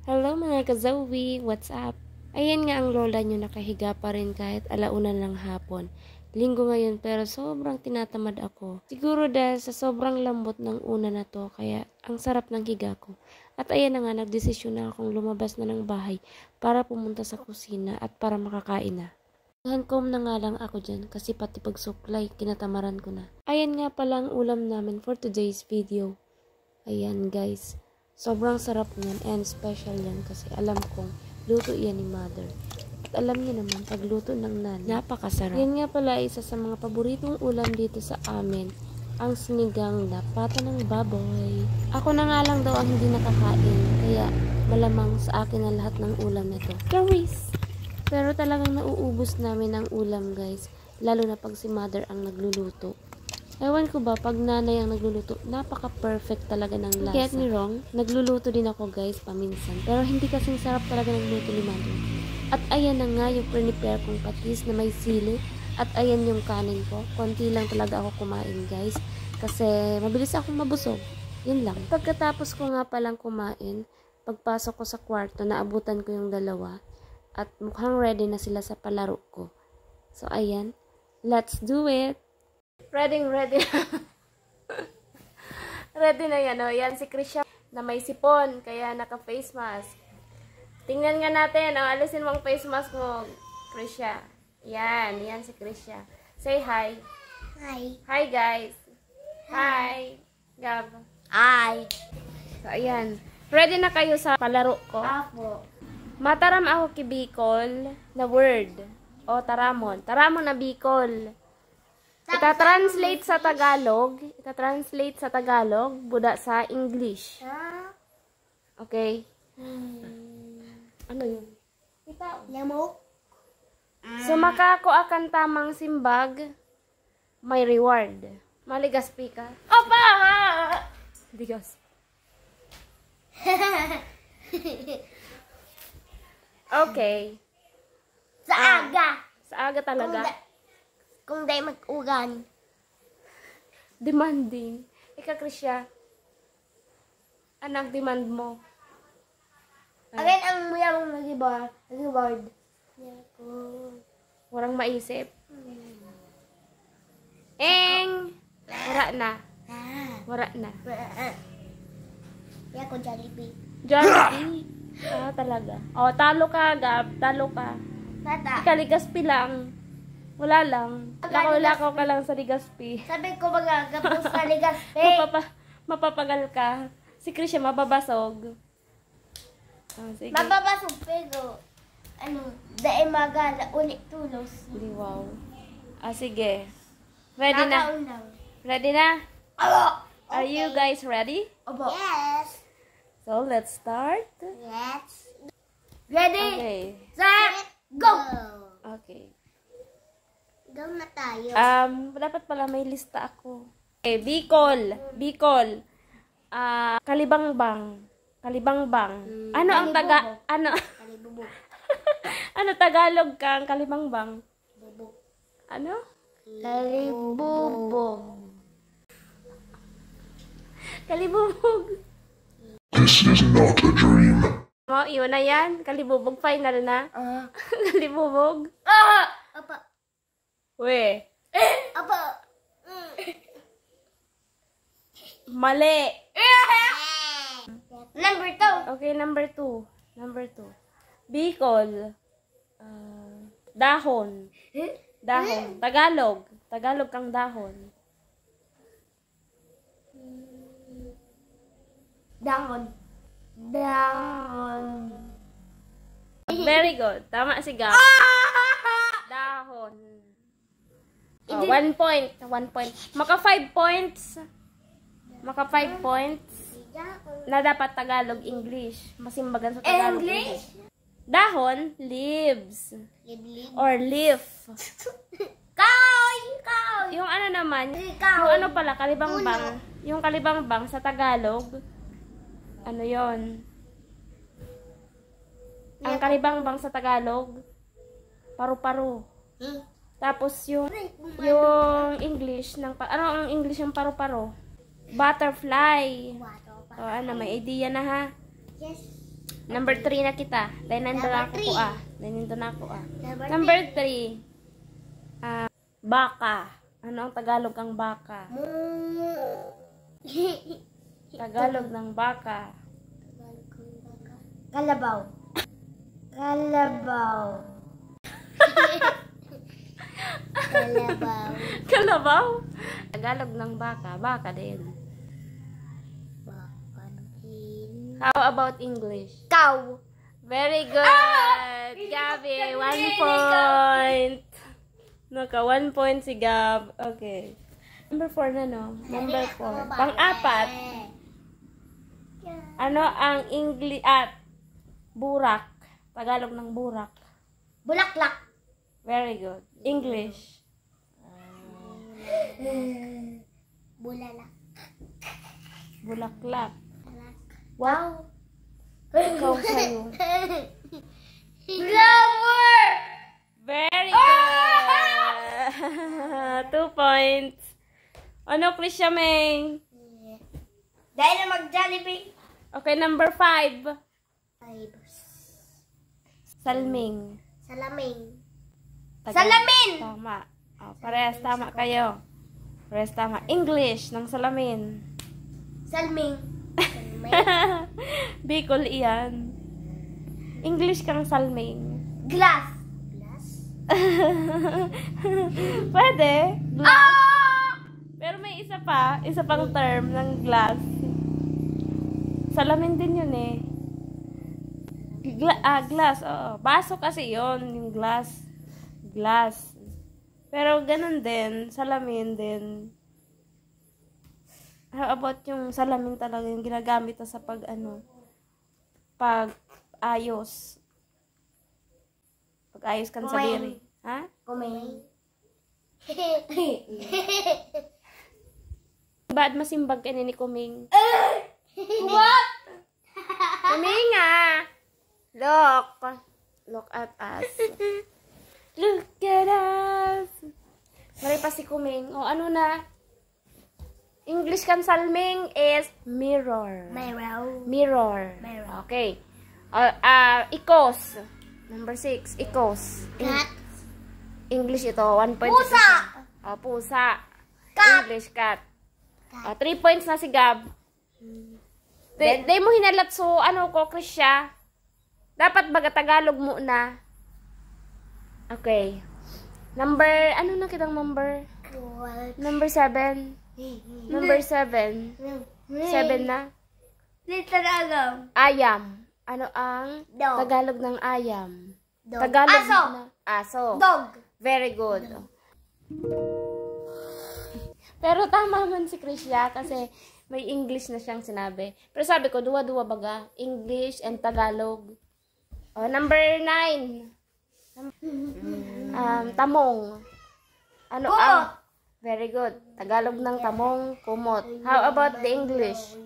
Hello mga ka-Zoe! What's up? Ayan nga ang lola nyo nakahiga pa rin kahit alauna ng hapon. Linggo ngayon pero sobrang tinatamad ako. Siguro dahil sa sobrang lambot ng una na to kaya ang sarap ng higa ko. At ayan na nga nagdesisyon na akong lumabas na ng bahay para pumunta sa kusina at para makakain na. Handcom na nga lang ako dyan kasi pati pagsuklay kinatamaran ko na. Ayan nga pala ang ulam namin for today's video. Ayan guys. Sobrang sarap niyan and special yan kasi alam kong luto yan ni mother. At alam niyo naman, pagluto ng nanay, napakasarap. Yan nga pala isa sa mga paboritong ulam dito sa amin, ang sinigang na pata ng baboy. Ako na nga lang daw ang hindi nakakain, kaya malamang sa akin ang lahat ng ulam na to. Charis! Pero talagang nauubos namin ang ulam guys, lalo na pag si mother ang nagluluto. Ewan ko ba, pag nanay ang nagluluto, napaka-perfect talaga ng lasa. Get me wrong, nagluluto din ako guys, paminsan. Pero hindi kasing sarap talaga ng luto ni mother. At ayan na nga yung prepare kong patis na may sili. At ayan yung kanin ko. Konti lang talaga ako kumain guys. Kasi mabilis akong mabusog. Yun lang. Pagkatapos ko nga palang kumain, pagpasok ko sa kwarto, naabutan ko yung dalawa. At mukhang ready na sila sa palaro ko. So ayan, let's do it! Ready. Ready na yan, o. Yan si Krisha na may sipon, kaya naka-face mask. Tingnan nga natin, o. Alisin mo ang face mask mo, Krisha. Yan si Krisha. Say hi. Hi. Hi, guys. Hi. Gab. Hi. So, ayan. Ready na kayo sa palaro ko? Apo. Mataram ako kibikol na word. O, taramon. Taramon na Bicol. Ita-translate sa Tagalog, buda sa English. Okay? Ano yun? Lamok. Sumaka ko akan tamang simbag, may reward. Maligaspi ka? Opa! Ligas. Okay. Sa aga. Sa aga talaga. Kung day mag-ugan. Demanding. Ika, Krisha. Anong demand mo? Again, ang mayamang nag-reward. Warang maisip. Eng! Wara na. Wara na. Kaya ko Jollibee. Jollibee. Talaga. Talo ka, Gab. Talo ka. Tata. Ika, Ligaspi lang. Wala lang. Lakaw-lakaw ka lang sa Ligaspi. Sabi ko magagapos sa Ligaspi. Mapapagal ka. Si Krisha mababasog. Sige. Mababasog pero dahil magala ulit tulos. Wow. Sige. Ready na? Nakaunaw. Ready na? Abo. Are you guys ready? Opo. Yes. So, let's start. Let's. Ready? Okay. Set. Go. Okay. Go na tayo. Dapat pala may lista ako. Okay, Bicol. Kalibangbang. Ano ang Kalibubog. ano Tagalog kang kalibangbang? Bubog. Ano? Kalibubog. This is not a dream. Yun na yan. Kalibubog. Final na. Kalibubog. Apa. We. Apa. Mali. Number 2. Okay, number 2. Bicol. Dahon. Tagalog kang dahon. Dahon. Very good. Tama si Gab. Dahon. 1 point. Maka 5 points. Na dapat Tagalog, English. Masimbagan sa Tagalog, English. Dahon, leaves. Or leaf. Ikaw. Yung ano naman, Ikaw. yung ano pala, kalibangbang. Yung kalibangbang sa Tagalog, ano yon? Ang kalibangbang sa Tagalog, paru-paro. Tapos yung English ng ano ang English ng paru-paro? Butterfly. May idea na ha. Yes. Number 3 na kita. Dahil nandun Number ako three. Nandun ako Number Number 3. Baka. Ano ang Tagalog ang baka? Tagalog ng baka. Kalabaw. Kalabaw. Kalabaw. Kalabaw? Tagalog ng baka. Baka din. How about English? Cow. Very good. Gabi, 1 point. Naka 1 point si Gab. Okay. Number 4 na, no? Number 4. Pang-apat. Ano ang English burak? Tagalog ng burak. Bulaklak. Very good. English. Bulala. Bulaklak. Wow. Ikaw sa'yo. Flower. Very good. 2 points. Ano, Krisha May? Dahil na mag-Jollibee. Okay, number 5. Salming. Salaming. Tagalog. Salamin! Tama. Oh, parehas tama kayo. Parehas tama. English ng salamin. Salming. Bicol iyan. English kang salming. Glass. Glass? Pwede. Glass. Pero may isa pang term ng glass. Salamin din yun eh. Glass, oo. Baso kasi yun, yung glass. Glass. Pero ganun din, salamin din. How about yung salamin talaga, yung ginagamit sa pag-ayos. Pag-ayos kan sa diri. Ha? Kumain. Ba't masimbag ka ni Kuming? What? Kuming ah! Look at us. Look at us. Mari pa si Kuming. O ano na? English kan salming is mirror. Mirror. Mirror. Mirror. Okay. Ikos. Number 6. Ikos. Cat. English ito. 1 point. Pusa. Pusa. Cat. English cat. 3 points na si Gab. Day mo hinalat so ano ko, Krisha? Dapat baga Tagalog muna. Okay. Ano na kitang number? Number 7. Number 7. 7 na. Tagalog. Ayam. Ano ang Dog. Tagalog ng ayam? Dog. Tagalog Aso. na. Aso. Dog. Very good. Pero tama man si Krisha kasi may English na siyang sinabi. Pero sabi ko, duwa-duwa baga. English and Tagalog. Number 9. Tamong. Ano Kumot. ang... Very good. Tagalog ng tamong, kumot. How about the English?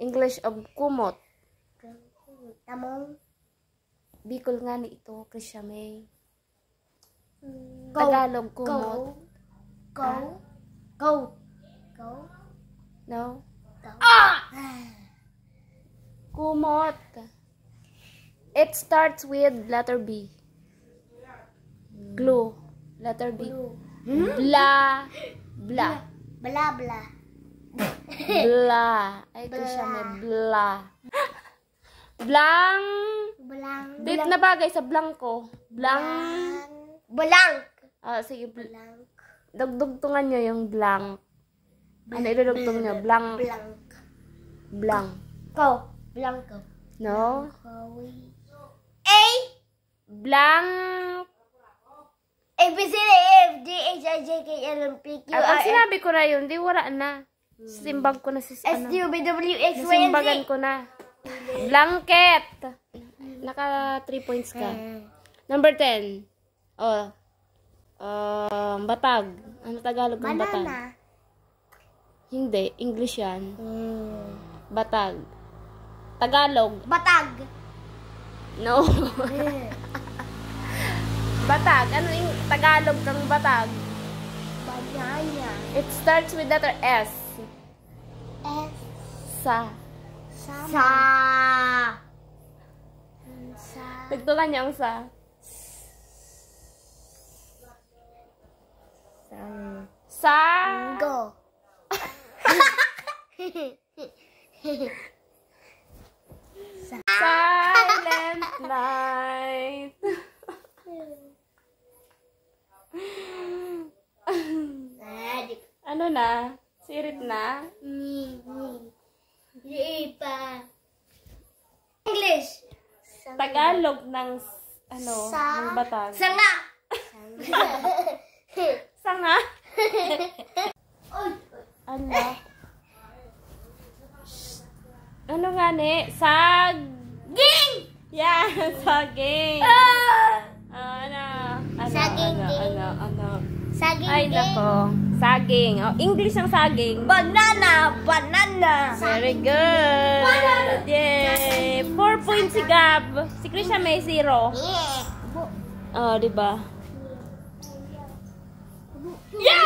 English of kumot. Tamong. Bicol nga ni ito, Krisha May. Go. Tagalog, kumot. Go. Go. Go. No? Go. Kumot. It starts with letter B. Glue. Letter B. Bla. Bla. Bla bla. Bla. Ay, Krisha May. Bla. Blank. Blank. Date na bagay sa blanco. Blank. Blank. Sige. Blank. Dugtungan nyo yung blank. Ano idudugtong nyo? Blank. Blank. Blank. Go. Blanco. No? A. Blank. A, B, C, D, E, F, G, H, I, J, K, L, M, P, Q, Pag R, S, sinabi ko na yun, di wala na. Simbag ko na si T, U, V, W, X, Y, and Nasimbagan Z. ko na. Blanket. Naka 3 points ka. Number 10. Batag. Ano Tagalog ng batag? Banana. Hindi. English yan. Batag. Tagalog. Batag. No. Batag. Ano yung Tagalog ng batag? Banana. It starts with letter S. S. Sa. Sa. Tugtukan niya ang sa. Sa. Go. Silent night. Ano na? Sirit na? English. Tagalog ng ano, ng Batag. Sanga. Sanga? Ano? Ano nga ni? Ging. Yeah, saging. Ano? Saging, Ano? Saging. Ay, nako. Saging. Oh, English ang saging. Banana. Very good. Yay. 4 points si Gab. Si Krisha may 0. Yeah. Oh, di ba? Yeah!